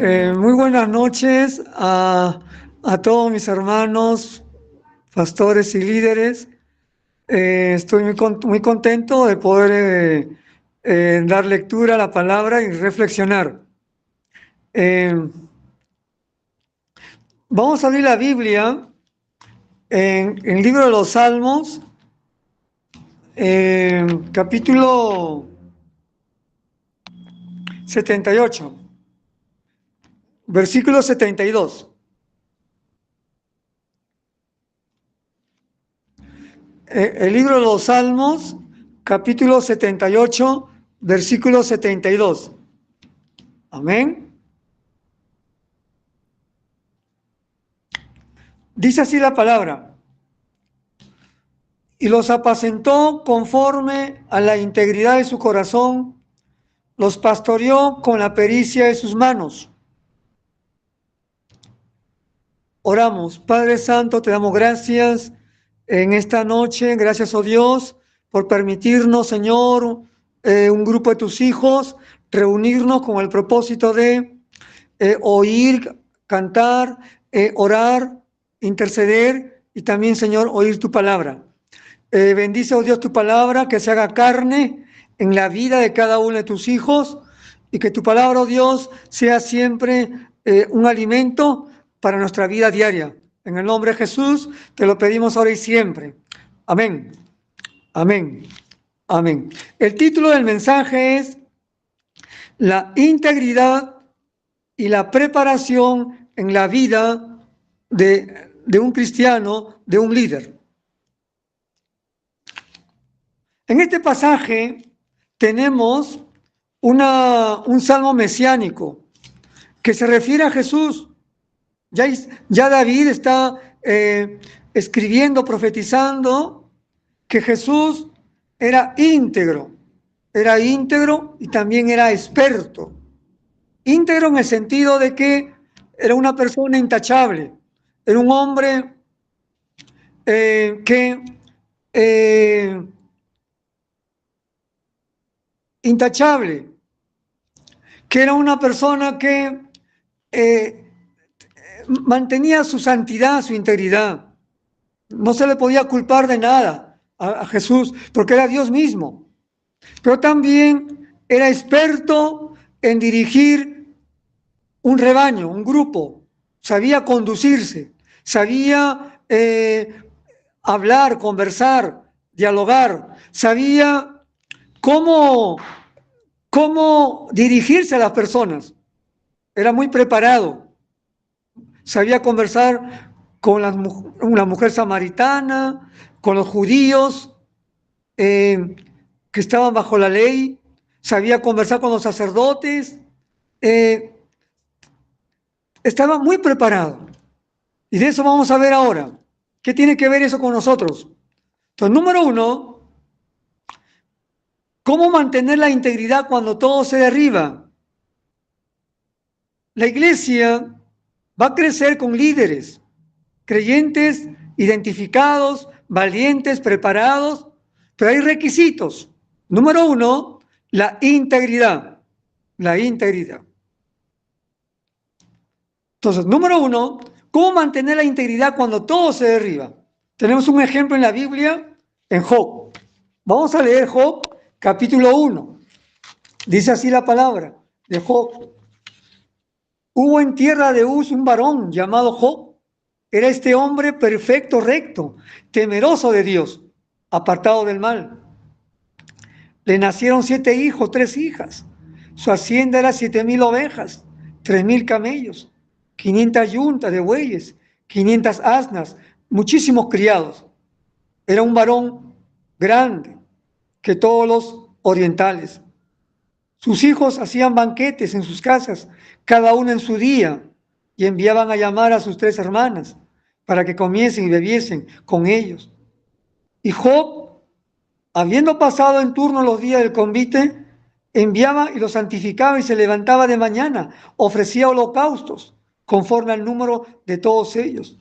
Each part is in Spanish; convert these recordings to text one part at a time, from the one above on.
Muy buenas noches a todos mis hermanos, pastores y líderes. Estoy muy contento de poder dar lectura a la palabra y reflexionar. Vamos a abrir la Biblia en el libro de los Salmos, capítulo 78, versículo 72. El libro de los Salmos, capítulo 78, versículo 72. Amén. Dice así la palabra: y los apacentó conforme a la integridad de su corazón, los pastoreó con la pericia de sus manos. Oramos. Padre Santo, te damos gracias en esta noche. Gracias, oh Dios, por permitirnos, Señor, un grupo de tus hijos, reunirnos con el propósito de oír, cantar, orar, interceder y también, Señor, oír tu palabra. Bendice, oh Dios, tu palabra, que se haga carne en la vida de cada uno de tus hijos y que tu palabra, oh Dios, sea siempre un alimento para nuestra vida diaria. En el nombre de Jesús te lo pedimos ahora y siempre. Amén. Amén. Amén. El título del mensaje es La integridad y la preparación en la vida de un cristiano, de un líder. En este pasaje tenemos un salmo mesiánico que se refiere a Jesús. Ya David está escribiendo, profetizando que Jesús era íntegro y también era experto. Íntegro en el sentido de que era una persona intachable, era un hombre intachable, que era una persona que mantenía su santidad, su integridad. No se le podía culpar de nada a Jesús, porque era Dios mismo. Pero también era experto en dirigir un rebaño, un grupo. Sabía conducirse, sabía hablar, conversar, dialogar, sabía cómo dirigirse a las personas. Era muy preparado. Sabía conversar con una mujer samaritana, con los judíos que estaban bajo la ley. Sabía conversar con los sacerdotes. Estaba muy preparado. Y de eso vamos a ver ahora. ¿Qué tiene que ver eso con nosotros? Entonces, número uno, ¿cómo mantener la integridad cuando todo se derriba? La iglesia va a crecer con líderes, creyentes, identificados, valientes, preparados, pero hay requisitos. Número uno, la integridad. La integridad. Entonces, número uno, ¿cómo mantener la integridad cuando todo se derriba? Tenemos un ejemplo en la Biblia, en Job. Vamos a leer Job, capítulo 1. Dice así la palabra de Job. Hubo en tierra de Uz un varón llamado Job. Era este hombre perfecto, recto, temeroso de Dios, apartado del mal. Le nacieron 7 hijos, 3 hijas. Su hacienda era 7,000 ovejas, 3,000 camellos, 500 yuntas de bueyes, 500 asnas, muchísimos criados. Era un varón grande que todos los orientales. Sus hijos hacían banquetes en sus casas, cada uno en su día, y enviaban a llamar a sus 3 hermanas para que comiesen y bebiesen con ellos. Y Job, habiendo pasado en turno los días del convite, enviaba y los santificaba y se levantaba de mañana, ofrecía holocaustos conforme al número de todos ellos.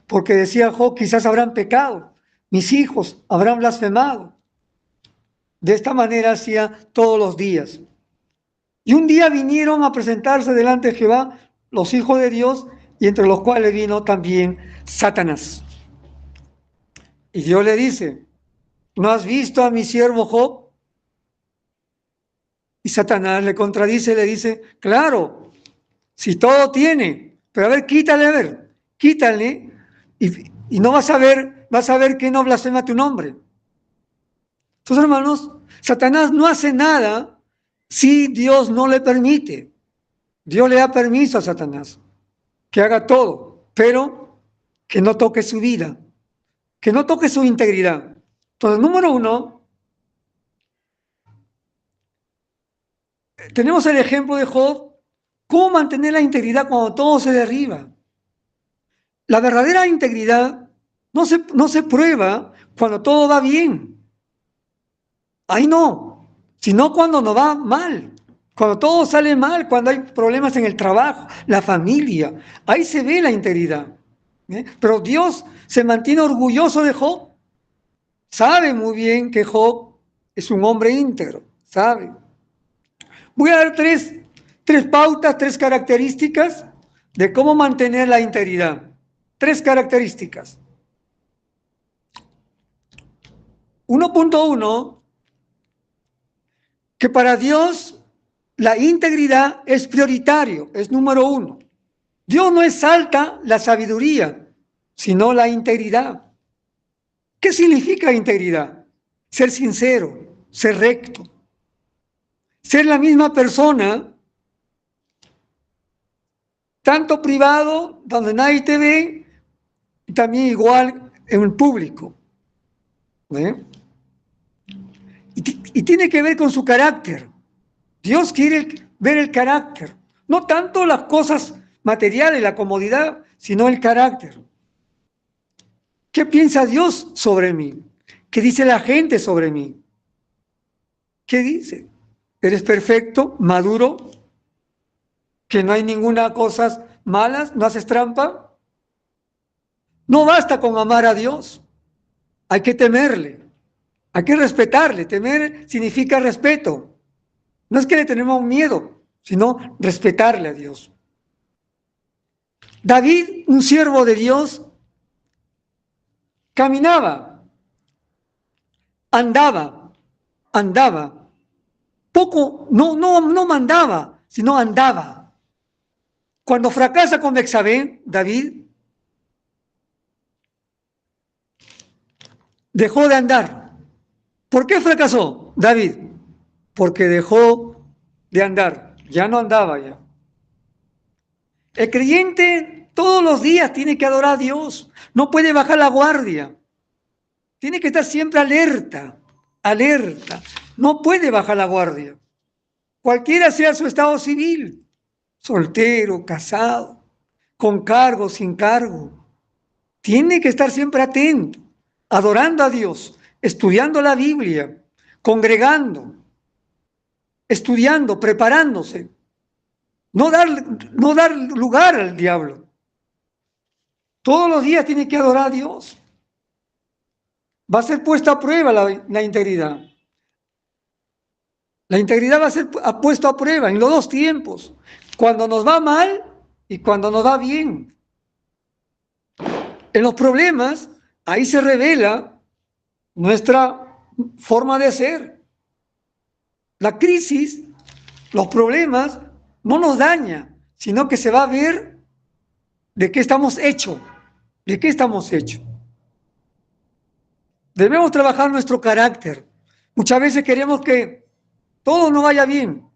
Porque decía Job, quizás habrán pecado, mis hijos habrán blasfemado. De esta manera hacía todos los días. Y un día vinieron a presentarse delante de Jehová los hijos de Dios, y entre los cuales vino también Satanás. Y Dios le dice, ¿no has visto a mi siervo Job? Y Satanás le contradice, le dice, claro, si todo tiene, pero a ver, quítale, y no vas a ver que no blasfema tu nombre. Entonces, hermanos, Satanás no hace nada si Dios no le permite. Dios le da permiso a Satanás que haga todo, pero que no toque su vida, que no toque su integridad. Entonces, número uno, tenemos el ejemplo de Job, cómo mantener la integridad cuando todo se derriba. La verdadera integridad no se prueba cuando todo va bien. Ahí no, sino cuando nos va mal. Cuando todo sale mal, cuando hay problemas en el trabajo, la familia, ahí se ve la integridad. Pero Dios se mantiene orgulloso de Job. Sabe muy bien que Job es un hombre íntegro, sabe. Voy a dar tres pautas, tres características de cómo mantener la integridad. Tres características. 1.1, que para Dios la integridad es prioritario, es número uno. Dios no exalta la sabiduría, sino la integridad. ¿Qué significa integridad? Ser sincero, ser recto, ser la misma persona, tanto privado, donde nadie te ve, y también igual en el público. Y tiene que ver con su carácter. Dios quiere ver el carácter, no tanto las cosas materiales, la comodidad, sino el carácter. ¿Qué piensa Dios sobre mí? ¿Qué dice la gente sobre mí? ¿Qué dice? ¿Eres perfecto, maduro? ¿Que no hay ninguna cosa malas? ¿No haces trampa? No basta con amar a Dios. Hay que temerle. Hay que respetarle. Temer significa respeto. No es que le tenemos miedo, sino respetarle a Dios. David, un siervo de Dios, caminaba, andaba, poco, no mandaba, sino andaba. Cuando fracasa con Betsabé, David dejó de andar. ¿Por qué fracasó David? Porque dejó de andar, ya no andaba ya. El creyente todos los días tiene que adorar a Dios, no puede bajar la guardia, tiene que estar siempre alerta, no puede bajar la guardia. Cualquiera sea su estado civil, soltero, casado, con cargo, sin cargo, tiene que estar siempre atento, adorando a Dios, estudiando la Biblia, congregando, estudiando, preparándose. No dar lugar al diablo. Todos los días tiene que adorar a Dios. Va a ser puesta a prueba la integridad. La integridad va a ser puesta a prueba en los dos tiempos. Cuando nos va mal y cuando nos va bien. En los problemas, ahí se revela nuestra forma de ser. La crisis, los problemas, no nos daña, sino que se va a ver de qué estamos hechos. ¿De qué estamos hechos? Debemos trabajar nuestro carácter. Muchas veces queremos que todo nos vaya bien,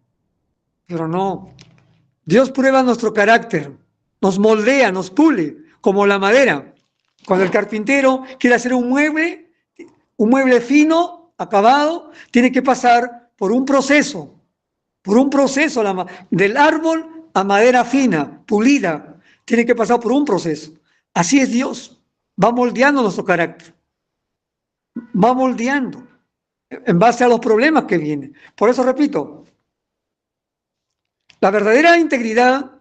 pero no. Dios prueba nuestro carácter, nos moldea, nos pule, como la madera. Cuando el carpintero quiere hacer un mueble fino, acabado, tiene que pasar por un proceso del árbol a madera fina, pulida, tiene que pasar por un proceso. Así es Dios, va moldeando nuestro carácter, va moldeando en base a los problemas que vienen. Por eso repito, la verdadera integridad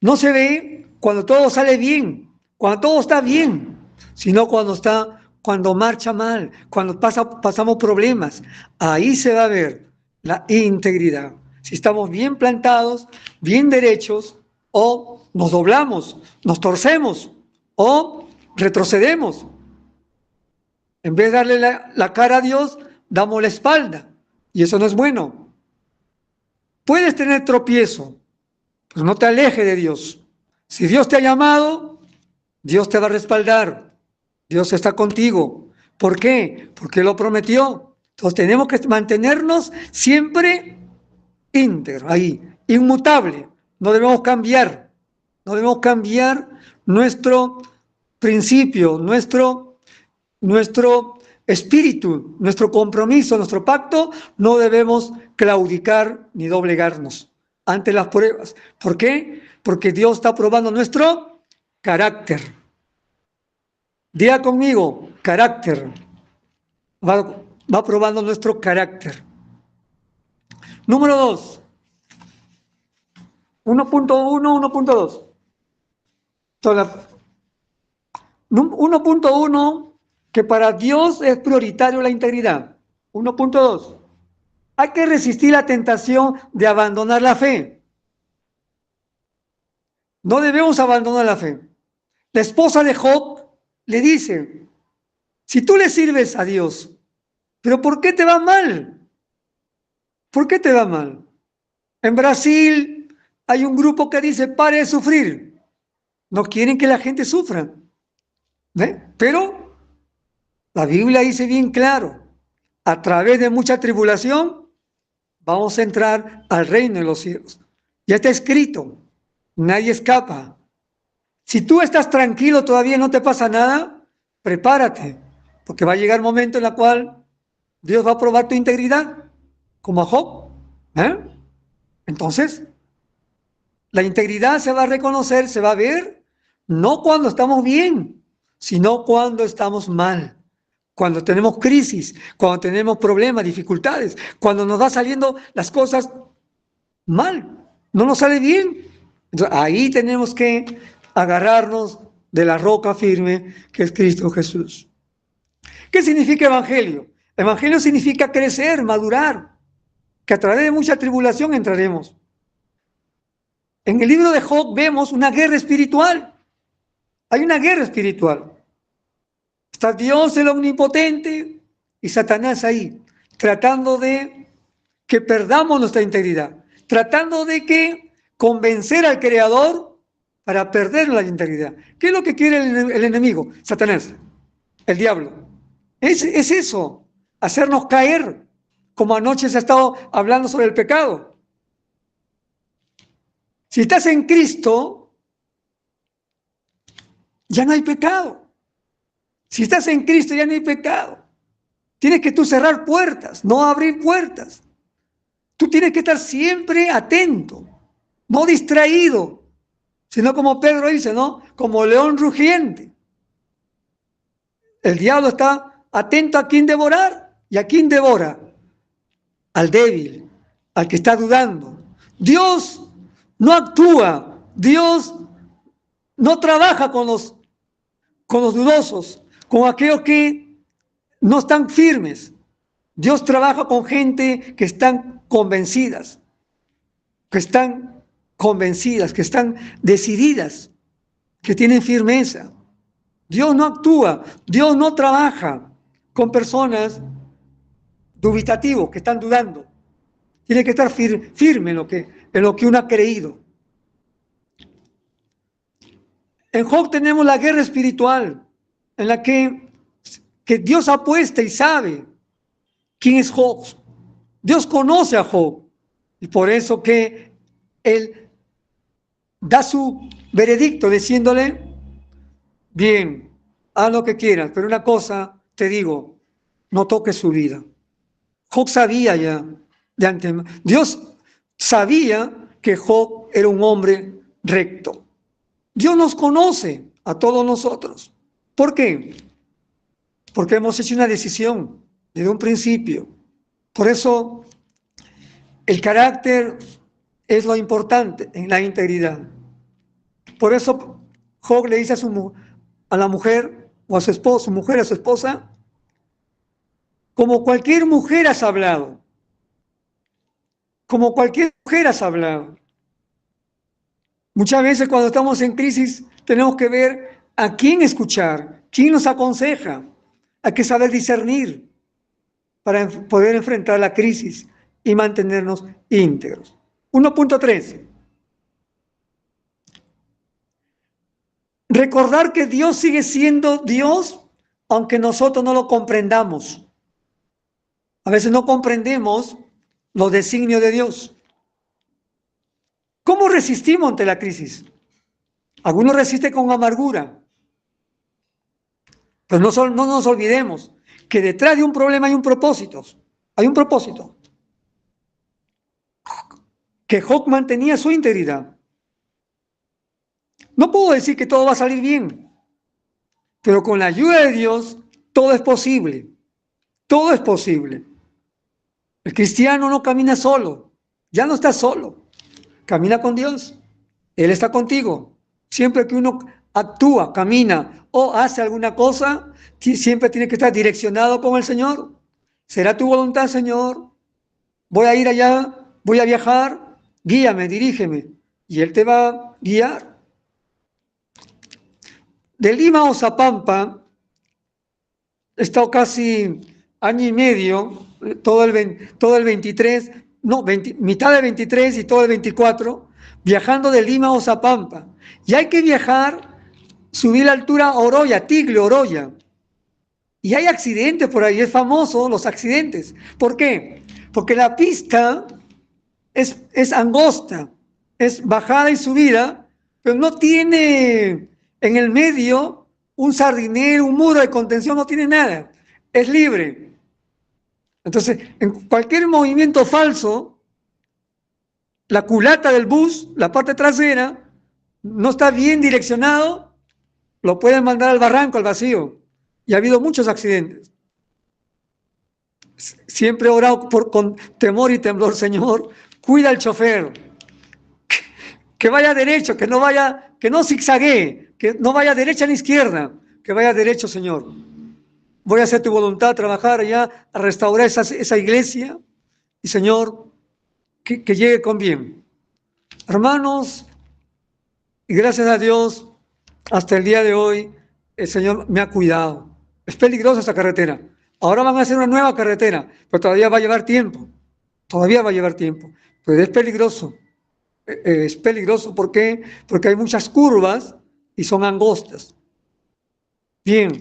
no se ve cuando todo sale bien, cuando todo está bien, sino cuando marcha mal, cuando pasamos problemas. Ahí se va a ver la integridad. si estamos bien plantados, bien derechos, o nos doblamos, nos torcemos, o retrocedemos. En vez de darle la cara a Dios, damos la espalda. Y eso no es bueno. Puedes tener tropiezo, pero no te alejes de Dios. Si Dios te ha llamado, Dios te va a respaldar. Dios está contigo. ¿Por qué? Porque lo prometió. Entonces tenemos que mantenernos siempre íntegros, ahí, inmutable. No debemos cambiar. No debemos cambiar nuestro principio, nuestro espíritu, nuestro compromiso, nuestro pacto. No debemos claudicar ni doblegarnos ante las pruebas. ¿Por qué? Porque Dios está probando nuestro carácter. Diga conmigo, carácter. Va probando nuestro carácter. Número 2. 1.1, 1.2. 1.1, que para Dios es prioritario la integridad. 1.2. Hay que resistir la tentación de abandonar la fe. No debemos abandonar la fe. La esposa de Job le dice, si tú le sirves a Dios, ¿pero por qué te va mal? ¿Por qué te va mal? En Brasil hay un grupo que dice, pare de sufrir. No quieren que la gente sufra. ¿Ve? Pero la Biblia dice bien claro, a través de mucha tribulación vamos a entrar al reino de los cielos. Ya está escrito, nadie escapa. Si tú estás tranquilo, todavía no te pasa nada, prepárate, porque va a llegar el momento en el cual Dios va a probar tu integridad, como a Job. Entonces, la integridad se va a reconocer, se va a ver, no cuando estamos bien, sino cuando estamos mal, cuando tenemos crisis, cuando tenemos problemas, dificultades, cuando nos va saliendo las cosas mal, no nos sale bien. Entonces, ahí tenemos que agarrarnos de la roca firme que es Cristo Jesús. ¿Qué significa evangelio? Evangelio significa crecer, madurar, que a través de mucha tribulación entraremos. En el libro de Job vemos una guerra espiritual. Hay una guerra espiritual. Está Dios el omnipotente y Satanás ahí, tratando de que perdamos nuestra integridad, tratando de que convencer al Creador para perder la integridad. ¿Qué es lo que quiere el enemigo? Satanás, el diablo. Es eso, hacernos caer, como anoche se ha estado hablando sobre el pecado. Si estás en Cristo, ya no hay pecado. Si estás en Cristo, ya no hay pecado. Tienes que tú cerrar puertas, no abrir puertas. Tú tienes que estar siempre atento, no distraído, sino como Pedro dice, ¿no? Como león rugiente. El diablo está atento a quién devorar. ¿Y a quién devora? Al débil, al que está dudando. Dios no actúa, Dios no trabaja con los dudosos, con aquellos que no están firmes. Dios trabaja con gente que están convencidas, que están decididas, que tienen firmeza. Dios no actúa, Dios no trabaja con personas dubitativos que están dudando. Tiene que estar firme en lo que uno ha creído. En Job tenemos la guerra espiritual, en la que Dios apuesta y sabe quién es Job. Dios conoce a Job y por eso que Él da su veredicto diciéndole, bien, haz lo que quieras, pero una cosa te digo, no toques su vida. Job sabía ya de antemano. Dios sabía que Job era un hombre recto. Dios nos conoce a todos nosotros. ¿Por qué? Porque hemos hecho una decisión desde un principio. Por eso el carácter es lo importante en la integridad. Por eso Job le dice a la mujer o a su esposo, mujer a su esposa, como cualquier mujer has hablado, como cualquier mujer has hablado. Muchas veces cuando estamos en crisis tenemos que ver a quién escuchar, quién nos aconseja. Hay que saber discernir para poder enfrentar la crisis y mantenernos íntegros. 1.3. Recordar que Dios sigue siendo Dios, aunque nosotros no lo comprendamos. A veces no comprendemos los designios de Dios. ¿Cómo resistimos ante la crisis? Algunos resisten con amargura. Pero no nos olvidemos que detrás de un problema hay un propósito. Hay un propósito. Que Job mantenía su integridad. No puedo decir que todo va a salir bien, pero con la ayuda de Dios todo es posible. Todo es posible. El cristiano no camina solo, ya no está solo, camina con Dios. Él está contigo. Siempre que uno actúa, camina o hace alguna cosa, siempre tiene que estar direccionado con el Señor. ¿Será tu voluntad, Señor? Voy a ir allá, voy a viajar, guíame, dirígeme. Y Él te va a guiar. De Lima a Oxapampa he estado casi año y medio, todo el 23, mitad del 23 y todo el 24, viajando de Lima a Oxapampa. Y hay que viajar, subir la altura a Oroya, Tigre, Oroya. Y hay accidentes por ahí, es famoso los accidentes. ¿Por qué? Porque la pista es angosta, es bajada y subida, pero no tiene en el medio un sardinero, un muro de contención, no tiene nada, es libre. Entonces, en cualquier movimiento falso, la culata del bus, la parte trasera, no está bien direccionado, lo pueden mandar al barranco, al vacío. Y ha habido muchos accidentes. Siempre he orado con temor y temblor, Señor, cuida al chofer, que vaya derecho, que no zigzaguee, que no vaya derecha ni izquierda, que vaya derecho, Señor. Voy a hacer tu voluntad, trabajar allá, a restaurar esa iglesia, y Señor, que llegue con bien. Hermanos, y gracias a Dios, hasta el día de hoy, el Señor me ha cuidado. Es peligrosa esta carretera. Ahora van a hacer una nueva carretera, pero todavía va a llevar tiempo. Todavía va a llevar tiempo. Pero es peligroso. Es peligroso, ¿por qué? Porque hay muchas curvas y son angostas. Bien.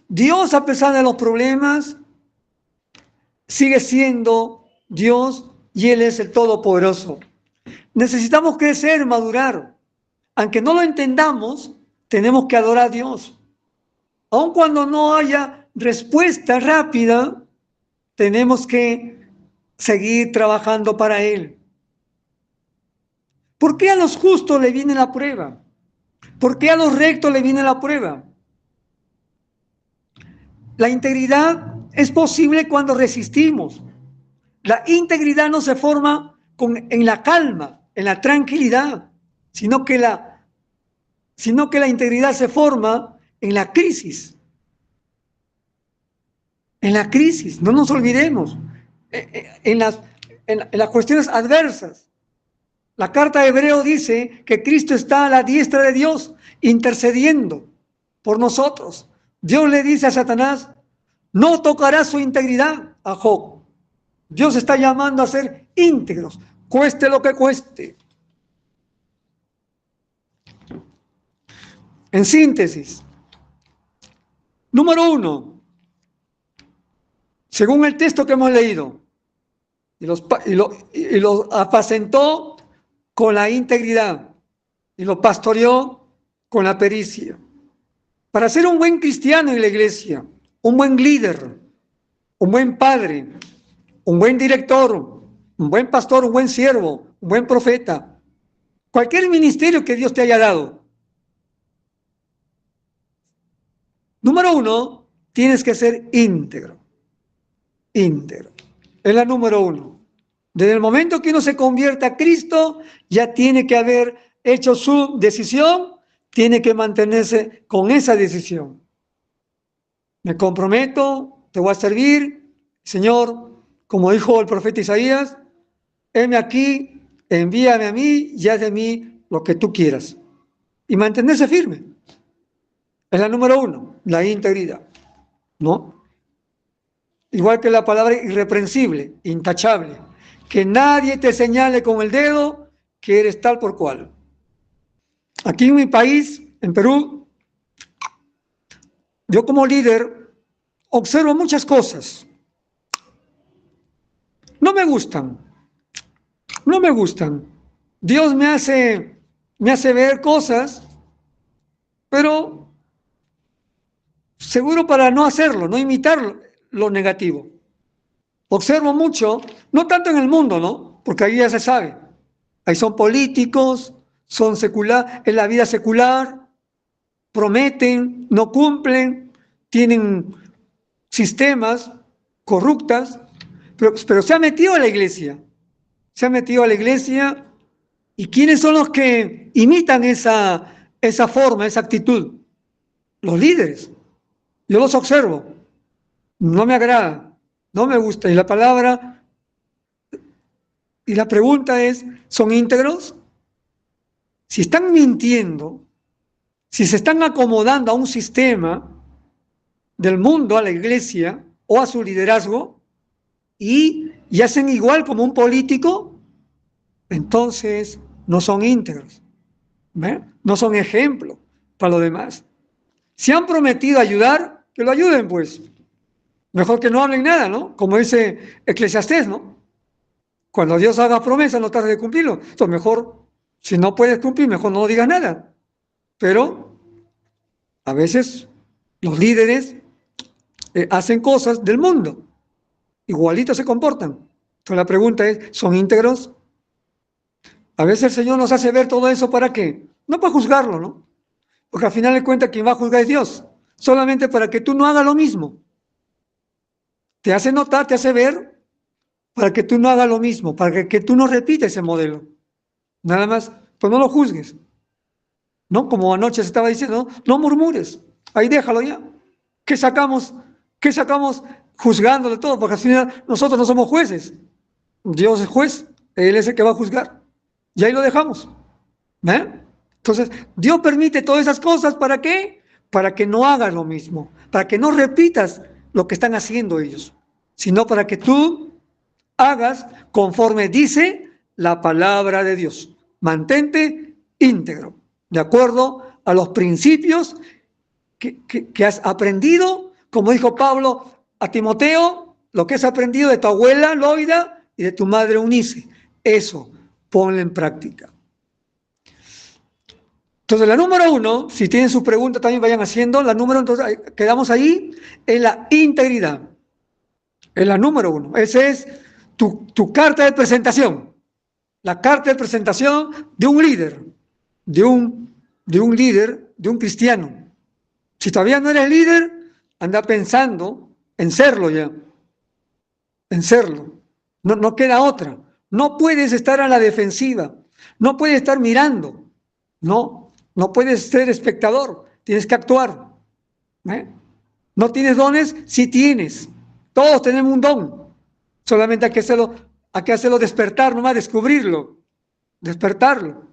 Dios, a pesar de los problemas, sigue siendo Dios y Él es el Todopoderoso. Necesitamos crecer, madurar. Aunque no lo entendamos, tenemos que adorar a Dios. Aun cuando no haya respuesta rápida, tenemos que seguir trabajando para Él. ¿Por qué a los justos le viene la prueba? ¿Por qué a los rectos le viene la prueba? La integridad es posible cuando resistimos. La integridad no se forma en la calma, en la tranquilidad, sino que la integridad se forma en la crisis. En la crisis, no nos olvidemos, en las cuestiones adversas. La carta de Hebreo dice que Cristo está a la diestra de Dios, intercediendo por nosotros. Dios le dice a Satanás, no tocará su integridad a Job. Dios está llamando a ser íntegros, cueste lo que cueste. En síntesis, número 1, según el texto que hemos leído, y los apacentó con la integridad y lo pastoreó con la pericia. Para ser un buen cristiano en la iglesia, un buen líder, un buen padre, un buen director, un buen pastor, un buen siervo, un buen profeta, cualquier ministerio que Dios te haya dado. Número 1, tienes que ser íntegro. Íntegro. Es la número 1. Desde el momento que uno se convierta a Cristo, ya tiene que haber hecho su decisión, tiene que mantenerse con esa decisión. Me comprometo, te voy a servir, Señor, como dijo el profeta Isaías, heme aquí, envíame a mí y haz de mí lo que tú quieras. Y mantenerse firme. Es la número uno, la integridad, ¿no? Igual que la palabra irreprensible, intachable. Que nadie te señale con el dedo que eres tal por cual. Aquí en mi país, en Perú, yo como líder observo muchas cosas. No me gustan, no me gustan. Dios me hace ver cosas, pero seguro para no hacerlo, no imitar lo negativo. Observo mucho, no tanto en el mundo, ¿no? Porque ahí ya se sabe. Ahí son políticos, son secular, en la vida secular, prometen, no cumplen, tienen sistemas corruptas, pero se ha metido a la iglesia. Se ha metido a la iglesia. ¿Y quiénes son los que imitan esa forma, esa actitud? Los líderes. Yo los observo. No me agrada, no me gusta. Y la palabra, y la pregunta es, ¿son íntegros? Si están mintiendo, si se están acomodando a un sistema del mundo, a la iglesia o a su liderazgo, y hacen igual como un político, entonces no son íntegros, ¿ve? No son ejemplo para los demás. Si han prometido ayudar, que lo ayuden, pues. Mejor que no hablen nada, ¿no? Como dice Eclesiastés, ¿no? Cuando Dios haga promesa, no tarde de cumplirlo. Entonces, mejor, si no puedes cumplir, mejor no digas nada. Pero a veces los líderes hacen cosas del mundo, igualitos se comportan. Entonces la pregunta es, ¿son íntegros? A veces el Señor nos hace ver todo eso, ¿para qué? No para juzgarlo, ¿no? Porque al final de cuentas quien va a juzgar es Dios, solamente para que tú no hagas lo mismo. Te hace notar, te hace ver, para que tú no hagas lo mismo, para que tú no repites ese modelo. Nada más, pues no lo juzgues. ¿No? Como anoche se estaba diciendo, no murmures, ahí déjalo ya. ¿Qué sacamos? ¿Qué sacamos juzgándole todo? Porque al final nosotros no somos jueces. Dios es juez, Él es el que va a juzgar. Y ahí lo dejamos. ¿Eh? Entonces, Dios permite todas esas cosas, ¿para qué? Para que no hagas lo mismo, para que no repitas lo que están haciendo ellos, sino para que tú hagas conforme dice la palabra de Dios. Mantente íntegro, de acuerdo a los principios que has aprendido, como dijo Pablo a Timoteo, lo que has aprendido de tu abuela Loida y de tu madre Eunice. Eso, ponlo en práctica. Entonces, la número uno, si tienen sus preguntas también vayan haciendo, la número, entonces quedamos ahí, en la integridad. Es la número uno. Esa es tu carta de presentación. La carta de presentación de un líder, de un líder, de un cristiano. Si todavía no eres líder, anda pensando en serlo ya, en serlo. No queda otra. No puedes estar a la defensiva, no puedes estar mirando, no puedes ser espectador, tienes que actuar. ¿Eh? ¿No tienes dones? Sí tienes. Todos tenemos un don. Solamente hay que hacerlo despertar, nomás descubrirlo, despertarlo.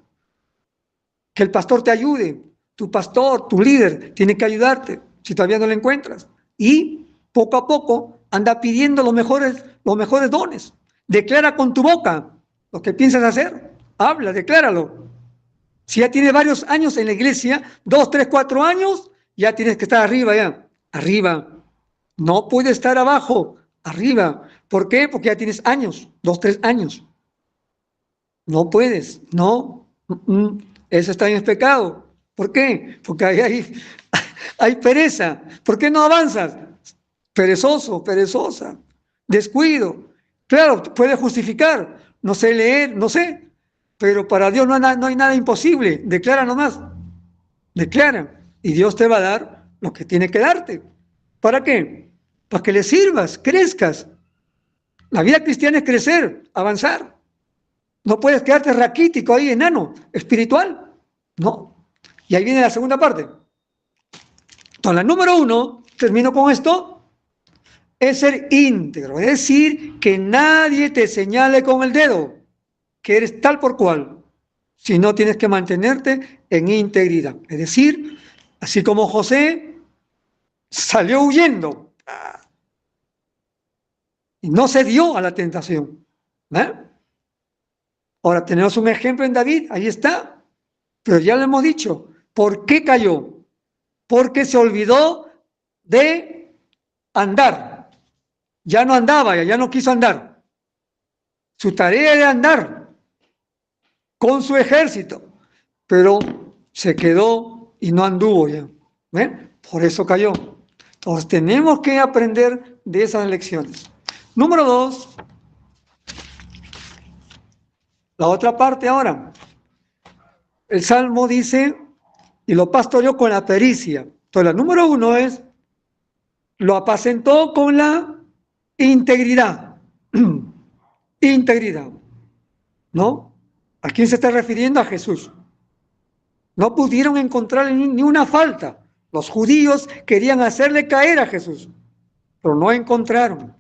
Que el pastor te ayude, tu pastor, tu líder, tiene que ayudarte si todavía no lo encuentras. Y poco a poco anda pidiendo los mejores dones. Declara con tu boca lo que piensas hacer. Habla, decláralo. Si ya tienes varios años en la iglesia, 2, 3, 4 años, ya tienes que estar arriba ya. Arriba. No puedes estar abajo, arriba. ¿Por qué? Porque ya tienes años, 2, 3 años. No puedes, no. Eso está en pecado. ¿Por qué? Porque hay pereza. ¿Por qué no avanzas? Perezoso, perezosa. Descuido. Claro, puedes justificar. No sé leer, no sé. Pero para Dios no hay nada imposible. Declara nomás. Declara. Y Dios te va a dar lo que tiene que darte. ¿Para qué? Para que le sirvas, crezcas. La vida cristiana es crecer, avanzar. No puedes quedarte raquítico ahí, enano, espiritual. No. Y ahí viene la segunda parte. Entonces, la número uno, termino con esto, es ser íntegro. Es decir, que nadie te señale con el dedo. que eres tal por cual, sino tienes que mantenerte en integridad. Es decir, así como José salió huyendo y no se dio a la tentación. Ahora tenemos un ejemplo en David, ahí está, pero ya le hemos dicho, ¿por qué cayó? Porque se olvidó de andar. Ya no andaba, ya no quiso andar. Su tarea era andar con su ejército, pero se quedó y no anduvo ya. Por eso cayó. Entonces tenemos que aprender de esas lecciones. Número 2, la otra parte ahora. El Salmo dice, y lo pastoreó con la pericia. Entonces la número 1 es, lo apacentó con la integridad. Integridad. ¿No? ¿A quién se está refiriendo? A Jesús. No pudieron encontrar ni una falta. Los judíos querían hacerle caer a Jesús, pero no encontraron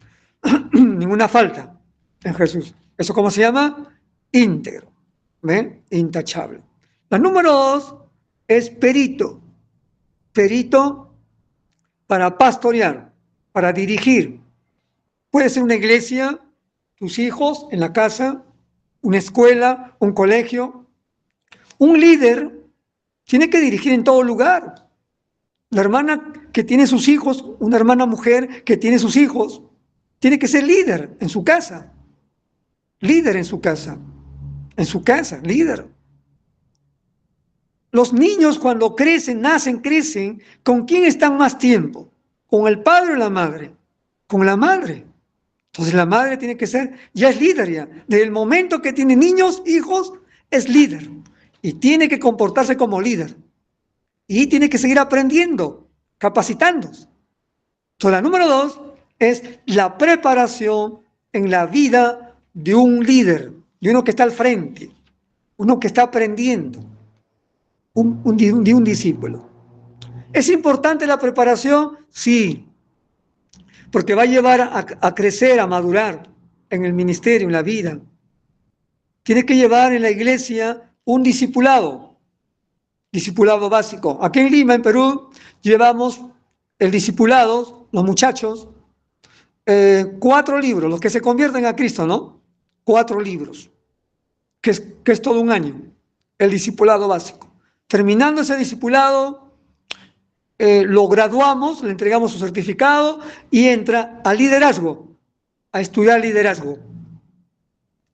ninguna falta en Jesús. ¿Eso cómo se llama? Íntegro, intachable. La número 2 es perito. Perito para pastorear, para dirigir. Puede ser una iglesia, tus hijos en la casa, una escuela, un colegio. Un líder tiene que dirigir en todo lugar. La hermana que tiene sus hijos, una hermana mujer que tiene sus hijos, tiene que ser líder en su casa. Líder en su casa. En su casa, líder. Los niños cuando crecen, nacen, crecen, ¿con quién están más tiempo? ¿Con el padre o la madre? Con la madre. Entonces la madre tiene que ser, ya es líder ya. Desde el momento que tiene niños, hijos, es líder. Y tiene que comportarse como líder. Y tiene que seguir aprendiendo, capacitándose. Entonces la número 2 es la preparación en la vida de un líder, de uno que está al frente, uno que está aprendiendo, de un discípulo. ¿Es importante la preparación? Sí, porque va a llevar a crecer, a madurar en el ministerio, en la vida. Tiene que llevar en la iglesia un discipulado básico. Aquí en Lima, en Perú, llevamos el discipulado, los muchachos, 4 libros, los que se convierten a Cristo, ¿no? 4 libros, que es todo un año, el discipulado básico. Terminando ese discipulado, lo graduamos, le entregamos su certificado y entra a liderazgo, a estudiar liderazgo,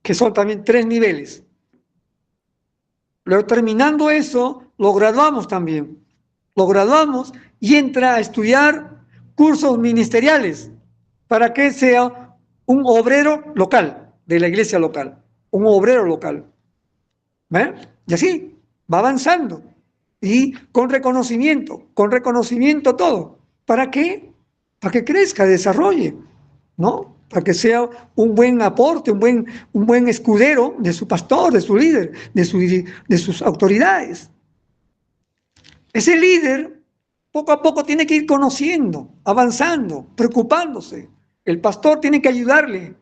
que son también 3 niveles. Luego, terminando eso, lo graduamos también. Lo graduamos y entra a estudiar cursos ministeriales para que sea un obrero local, de la iglesia local, un obrero local. Y así va avanzando. Y con reconocimiento todo. ¿Para qué? Para que crezca, desarrolle, ¿no? Para que sea un buen aporte, un buen escudero de su pastor, de su líder, de sus autoridades. Ese líder poco a poco tiene que ir conociendo, avanzando, preocupándose. El pastor tiene que ayudarle,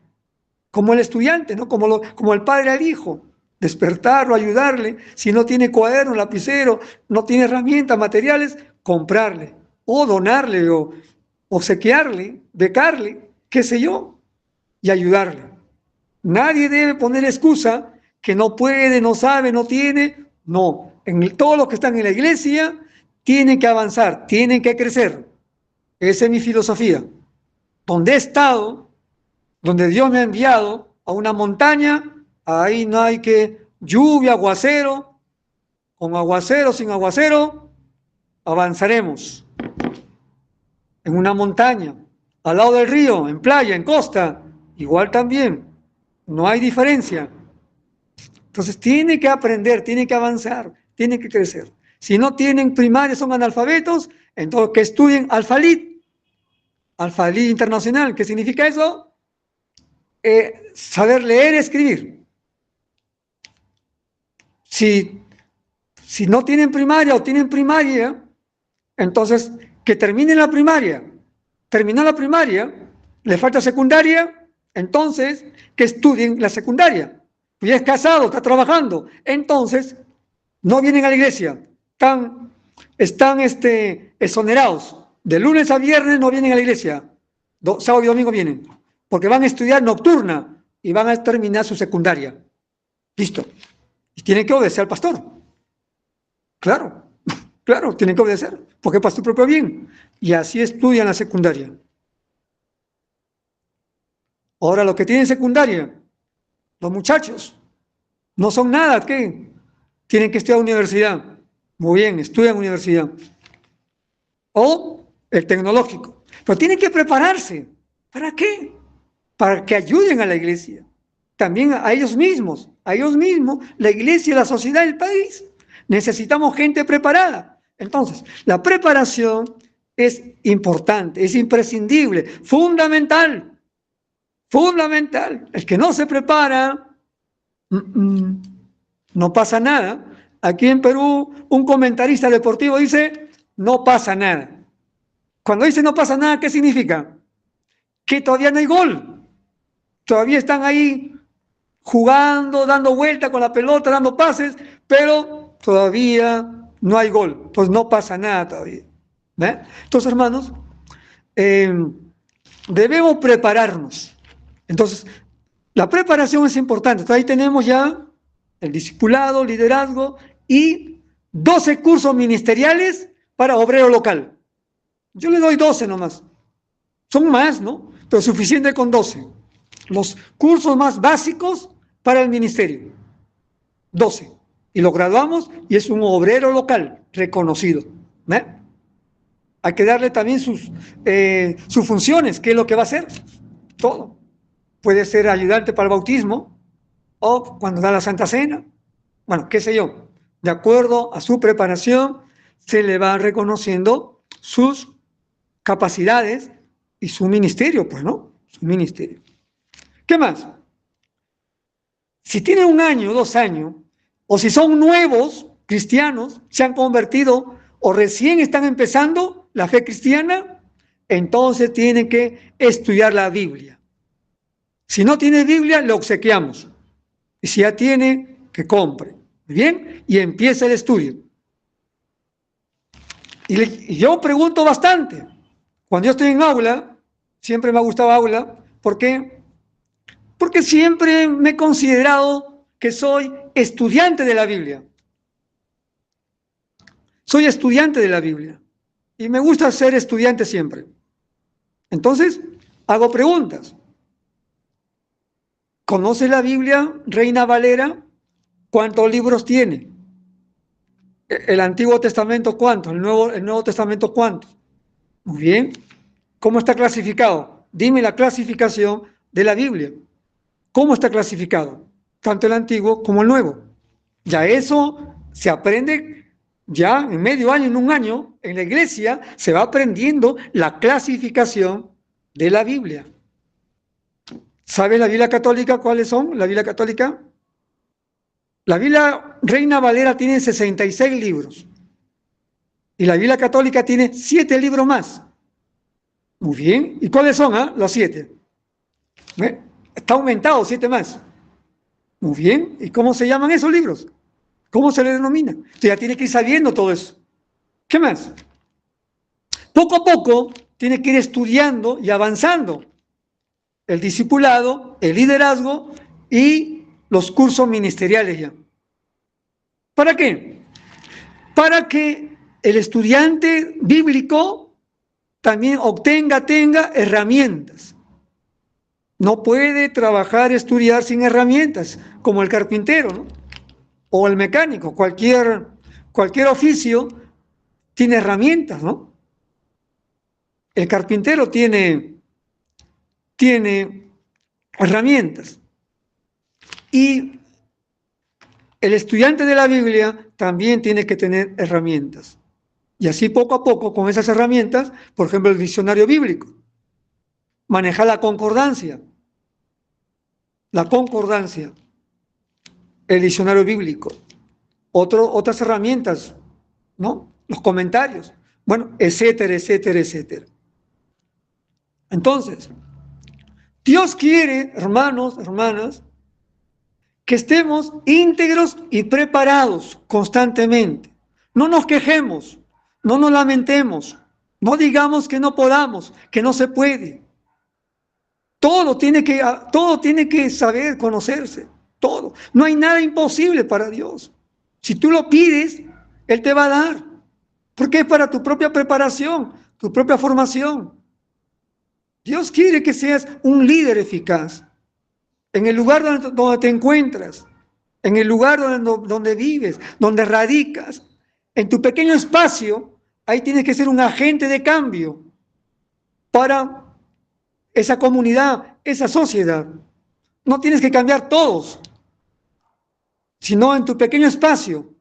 como el estudiante, ¿no? Como el padre al hijo, despertarlo, ayudarle. Si no tiene cuaderno, lapicero, no tiene herramientas, materiales, comprarle, o donarle, o obsequiarle, becarle, qué sé yo, y ayudarle. Nadie debe poner excusa que no puede, no sabe, no tiene. No, todos los que están en la iglesia tienen que avanzar, tienen que crecer. Esa es mi filosofía. Donde he estado, donde Dios me ha enviado a una montaña, ahí no hay que lluvia, aguacero, con aguacero, sin aguacero, avanzaremos. En una montaña, al lado del río, en playa, en costa, igual también, no hay diferencia. Entonces tiene que aprender, tiene que avanzar, tiene que crecer. Si no tienen primaria, son analfabetos, entonces que estudien Alfalit internacional. ¿Qué significa eso? Saber leer y escribir. Si no tienen primaria o tienen primaria, entonces que terminen la primaria. Terminó la primaria, le falta secundaria, entonces que estudien la secundaria, ya es casado, está trabajando. Entonces, no vienen a la iglesia. Están exonerados. De lunes a viernes no vienen a la iglesia. Sábado y domingo vienen. Porque van a estudiar nocturna y van a terminar su secundaria. Listo. Y tienen que obedecer al pastor. Claro, claro, tienen que obedecer. Porque es para su propio bien. Y así estudian la secundaria. Ahora, los que tienen secundaria, los muchachos, no son nada, ¿qué? Tienen que estudiar universidad. Muy bien, estudian universidad. O el tecnológico. Pero tienen que prepararse. ¿Para qué? Para que ayuden a la iglesia. También a ellos mismos, la iglesia, la sociedad, el país. Necesitamos gente preparada. Entonces, la preparación es importante, es imprescindible, fundamental. Fundamental. El que no se prepara, no pasa nada. Aquí en Perú, un comentarista deportivo dice, no pasa nada. Cuando dice no pasa nada, ¿qué significa? Que todavía no hay gol. Todavía están ahí jugando, dando vuelta con la pelota, dando pases, pero todavía no hay gol. Pues no pasa nada todavía. ¿Ve? Entonces, hermanos, debemos prepararnos. Entonces, la preparación es importante. Entonces, ahí tenemos ya el discipulado, liderazgo y 12 cursos ministeriales para obrero local. Yo le doy 12 nomás. Son más, ¿no? Pero suficiente con 12. Los cursos más básicos para el ministerio. 12. Y lo graduamos y es un obrero local reconocido. ¿Eh? Hay que darle también sus funciones, qué es lo que va a hacer. Todo. Puede ser ayudante para el bautismo o cuando da la Santa Cena. Bueno, qué sé yo. De acuerdo a su preparación, se le va reconociendo sus capacidades y su ministerio, pues, ¿no? Su ministerio. ¿Qué más? Si tienen 1 año, 2 años, o si son nuevos cristianos, se han convertido o recién están empezando la fe cristiana, entonces tienen que estudiar la Biblia. Si no tiene Biblia, le obsequiamos. Y si ya tiene, que compre. ¿Bien? Y empieza el estudio. Y yo pregunto bastante. Cuando yo estoy en aula, siempre me ha gustado aula. ¿Por qué? Porque siempre me he considerado que soy estudiante de la Biblia. Soy estudiante de la Biblia. Y me gusta ser estudiante siempre. Entonces, hago preguntas. ¿Conoce la Biblia, Reina Valera? ¿Cuántos libros tiene? ¿El Antiguo Testamento cuántos? ¿El Nuevo Testamento cuántos? Muy bien. ¿Cómo está clasificado? Dime la clasificación de la Biblia. ¿Cómo está clasificado? Tanto el Antiguo como el Nuevo. Ya eso se aprende ya en medio año, en 1 año, en la iglesia se va aprendiendo la clasificación de la Biblia. ¿Sabe la Biblia católica cuáles son? La Biblia católica. La Biblia Reina Valera tiene 66 libros. Y la Biblia católica tiene 7 libros más. Muy bien. ¿Y cuáles son? Los 7. Está aumentado, 7 más. Muy bien. ¿Y cómo se llaman esos libros? ¿Cómo se le denomina? Usted ya tiene que ir sabiendo todo eso. ¿Qué más? Poco a poco tiene que ir estudiando y avanzando el discipulado, el liderazgo y los cursos ministeriales ya. ¿Para qué? Para que el estudiante bíblico también tenga herramientas. No puede trabajar, estudiar sin herramientas, como el carpintero, ¿no? O el mecánico, cualquier oficio tiene herramientas, ¿no? El carpintero tiene herramientas. Y el estudiante de la Biblia también tiene que tener herramientas. Y así poco a poco, con esas herramientas, por ejemplo, el diccionario bíblico, manejar la concordancia, el diccionario bíblico, otras herramientas, ¿no? Los comentarios, bueno, etcétera, etcétera, etcétera. Entonces, Dios quiere, hermanos, hermanas, que estemos íntegros y preparados constantemente. No nos quejemos, no nos lamentemos, no digamos que no podamos, que no se puede. Todo tiene que saber, conocerse, todo. No hay nada imposible para Dios. Si tú lo pides, Él te va a dar, porque es para tu propia preparación, tu propia formación. Dios quiere que seas un líder eficaz en el lugar donde te encuentras, en el lugar donde vives, donde radicas, en tu pequeño espacio. Ahí tienes que ser un agente de cambio para esa comunidad, esa sociedad. No tienes que cambiar todos, sino en tu pequeño espacio.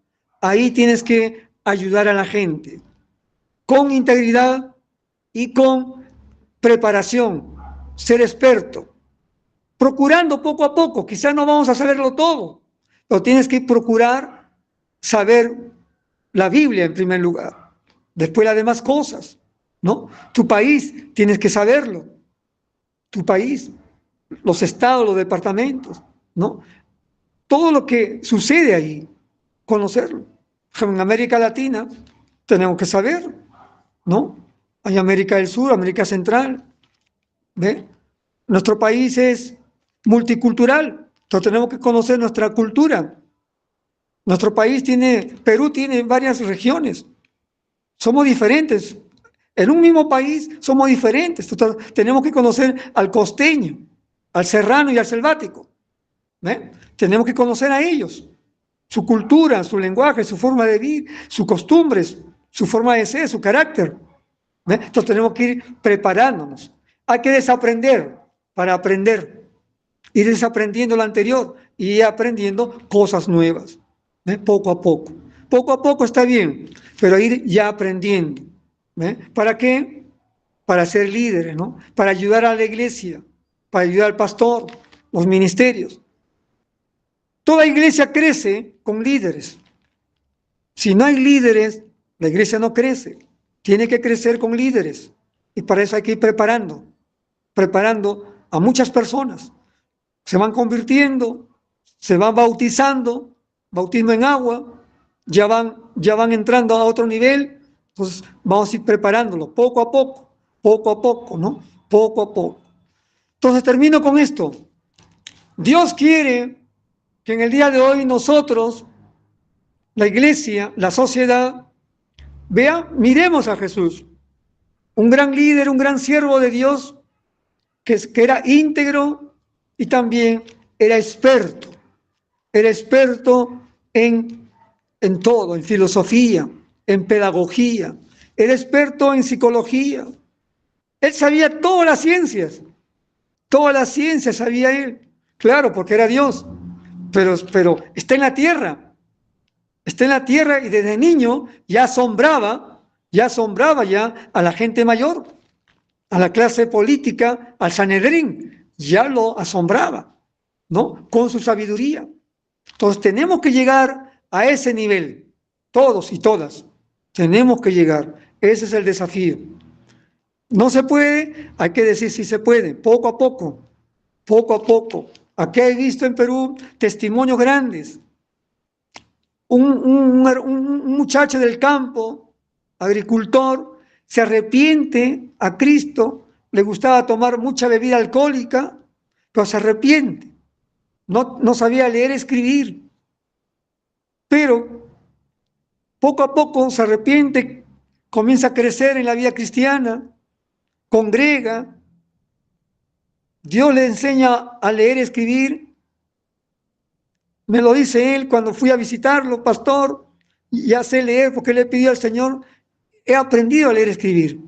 Ahí tienes que ayudar a la gente con integridad y con preparación, ser experto, procurando poco a poco. Quizás no vamos a saberlo todo, pero tienes que procurar saber la Biblia en primer lugar, después las demás cosas, ¿no? Tu país, tienes que saberlo, tu país, los estados, los departamentos, ¿no? Todo lo que sucede ahí, conocerlo. En América Latina tenemos que saber, ¿no? Hay América del Sur, América Central, ¿ve? Nuestro país es multicultural, entonces tenemos que conocer nuestra cultura. Nuestro país Perú tiene varias regiones, somos diferentes. En un mismo país somos diferentes, entonces, tenemos que conocer al costeño, al serrano y al selvático. ¿Ve? Tenemos que conocer a ellos, su cultura, su lenguaje, su forma de vivir, sus costumbres, su forma de ser, su carácter. ¿Ve? Entonces tenemos que ir preparándonos. Hay que desaprender para aprender, ir desaprendiendo lo anterior y ir aprendiendo cosas nuevas. ¿Ve? Poco a poco. Poco a poco está bien, pero ir ya aprendiendo. ¿Ve? ¿Para qué? Para ser líderes, ¿no? Para ayudar a la iglesia, para ayudar al pastor, los ministerios. Toda iglesia crece con líderes. Si no hay líderes, la iglesia no crece. Tiene que crecer con líderes. Y para eso hay que ir preparando a muchas personas. Se van convirtiendo, se van bautizando, bautismo en agua, ya van entrando a otro nivel. Entonces vamos a ir preparándolo poco a poco, ¿no? Poco a poco. Entonces termino con esto. Dios quiere que en el día de hoy nosotros, la iglesia, la sociedad, miremos a Jesús, un gran líder, un gran siervo de Dios, que era íntegro y también era experto en todo, en filosofía, en pedagogía, era experto en psicología. Él sabía todas las ciencias sabía él, claro, porque era Dios, pero está en la tierra y desde niño ya asombraba ya a la gente mayor, a la clase política, al Sanedrín, ya lo asombraba, ¿no? Con su sabiduría. Entonces tenemos que llegar a ese nivel, todos y todas, tenemos que llegar, ese es el desafío. No se puede, hay que decir si se puede, poco a poco. Aquí he visto en Perú testimonios grandes. Un muchacho del campo, agricultor, se arrepiente a Cristo, le gustaba tomar mucha bebida alcohólica, pero se arrepiente. No sabía leer y escribir, pero poco a poco se arrepiente, comienza a crecer en la vida cristiana, congrega, Dios le enseña a leer y escribir. Me lo dice él cuando fui a visitarlo, pastor, ya sé leer porque le pidió al Señor, he aprendido a leer y escribir.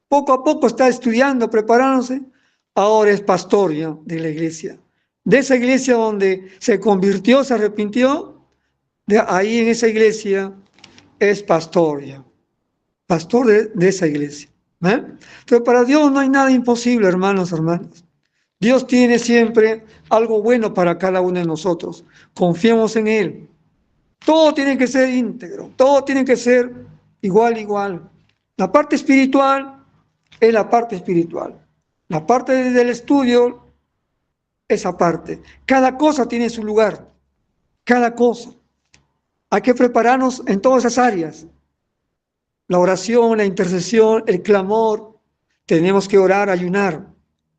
Poco a poco está estudiando, preparándose, ahora es pastor ya de la iglesia. De esa iglesia donde se convirtió, se arrepintió, de ahí en esa iglesia es pastor ya, pastor de esa iglesia. Pero para Dios no hay nada imposible, hermanos. Dios tiene siempre algo bueno para cada uno de nosotros. Confiemos en Él. Todo tiene que ser íntegro, todo tiene que ser igual. La parte espiritual es la parte espiritual. La parte del estudio esa parte. Cada cosa tiene su lugar, cada cosa. Hay que prepararnos en todas esas áreas. La oración, la intercesión, el clamor. Tenemos que orar, ayunar.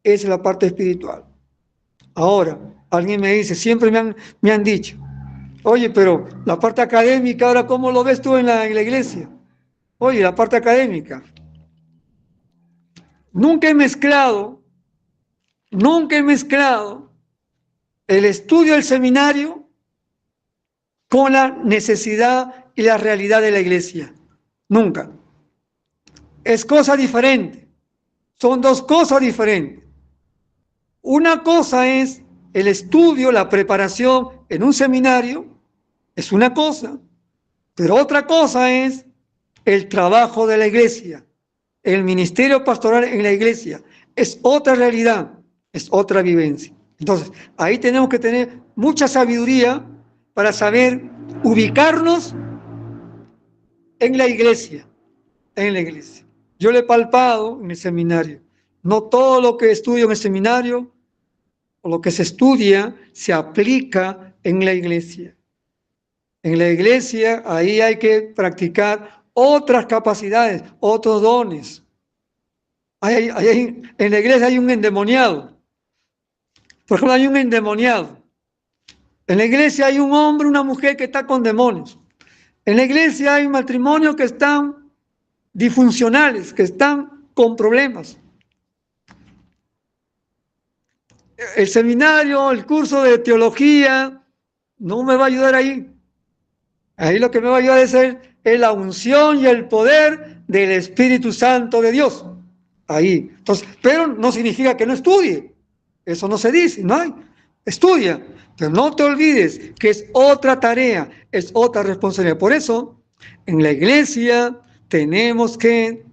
Esa es la parte espiritual. Ahora, alguien me dice, siempre me han dicho, oye, pero la parte académica, ahora, ¿cómo lo ves tú en la iglesia? Oye, la parte académica. Nunca he mezclado el estudio del seminario con la necesidad y la realidad de la iglesia. Nunca. Es cosa diferente. Son dos cosas diferentes. Una cosa es el estudio, la preparación en un seminario, es una cosa, pero otra cosa es el trabajo de la iglesia, el ministerio pastoral en la iglesia, es otra realidad, es otra vivencia. Entonces, ahí tenemos que tener mucha sabiduría para saber ubicarnos en la iglesia, en la iglesia. Yo lo he palpado en el seminario. No todo lo que estudio en el seminario o lo que se estudia se aplica en la iglesia. En la iglesia, ahí hay que practicar otras capacidades, otros dones. En la iglesia hay un endemoniado. Por ejemplo, hay un endemoniado. En la iglesia hay un hombre, una mujer que está con demonios. En la iglesia hay matrimonios que están disfuncionales, que están con problemas. El seminario, el curso de teología, no me va a ayudar ahí. Ahí lo que me va a ayudar es la unción y el poder del Espíritu Santo de Dios. Ahí. Entonces, pero no significa que no estudie. Eso no se dice, no hay. Estudia, pero no te olvides que es otra tarea, es otra responsabilidad. Por eso, en la iglesia tenemos que,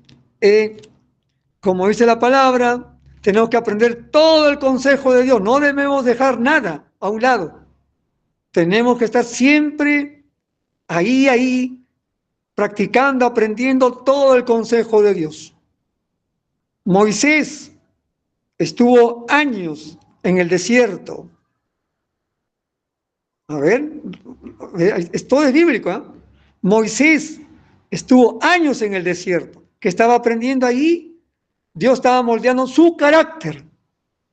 como dice la palabra, tenemos que aprender todo el consejo de Dios. No debemos dejar nada a un lado. Tenemos que estar siempre ahí, practicando, aprendiendo todo el consejo de Dios. Moisés estuvo años en el desierto. A ver, esto es bíblico, ¿eh? Moisés estuvo años en el desierto, que estaba aprendiendo ahí. Dios estaba moldeando su carácter,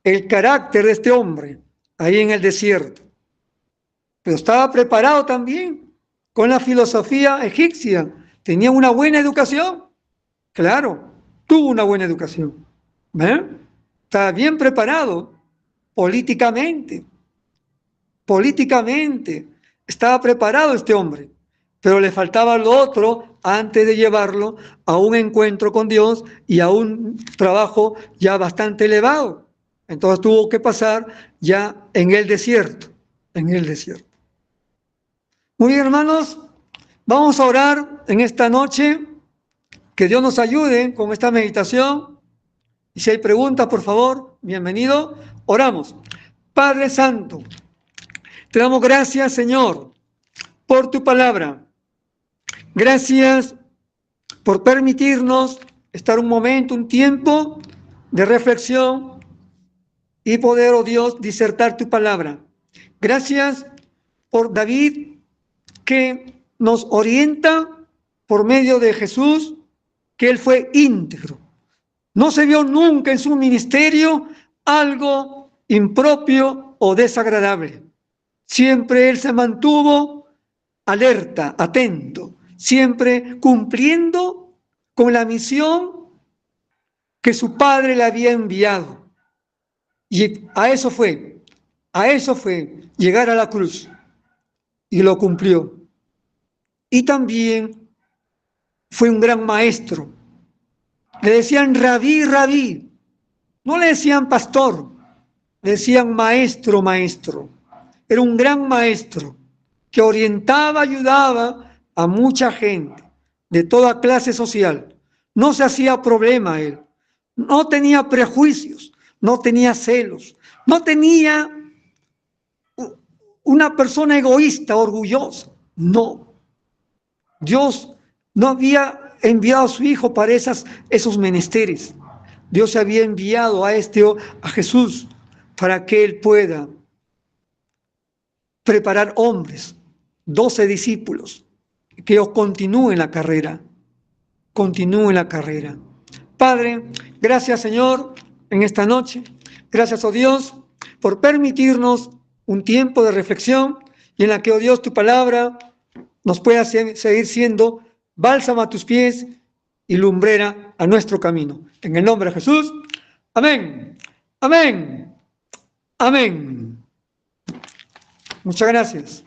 el carácter de este hombre, ahí en el desierto. Pero estaba preparado también con la filosofía egipcia. Tenía una buena educación. Claro, tuvo una buena educación. Estaba bien preparado políticamente. Políticamente estaba preparado este hombre, pero le faltaba lo otro antes de llevarlo a un encuentro con Dios y a un trabajo ya bastante elevado. Entonces tuvo que pasar ya en el desierto, Muy bien, hermanos, vamos a orar en esta noche, que Dios nos ayude con esta meditación. Y si hay preguntas, por favor, bienvenido. Oramos. Padre Santo, te damos gracias, Señor, por tu palabra. Gracias por permitirnos estar un momento, un tiempo de reflexión y poder, oh Dios, disertar tu palabra. Gracias por David, que nos orienta por medio de Jesús, que él fue íntegro. No se vio nunca en su ministerio algo impropio o desagradable. Siempre él se mantuvo alerta, atento, siempre cumpliendo con la misión que su padre le había enviado. Y a eso fue llegar a la cruz. Y lo cumplió. Y también fue un gran maestro. Le decían rabí, rabí. No le decían pastor, le decían maestro, maestro. Era un gran maestro que orientaba, ayudaba a mucha gente de toda clase social. No se hacía problema él. No tenía prejuicios, no tenía celos, no tenía una persona egoísta, orgullosa. No. Dios no había enviado a su Hijo para esos menesteres. Dios había enviado a Jesús para que Él pueda preparar hombres, 12 discípulos, que ellos continúen la carrera, continúen la carrera. Padre, gracias Señor en esta noche. Gracias, oh Dios, por permitirnos un tiempo de reflexión y en la que, oh Dios, tu palabra nos pueda seguir siendo bálsamo a tus pies y lumbrera a nuestro camino. En el nombre de Jesús. Amén. Amén. Amén. Muchas gracias.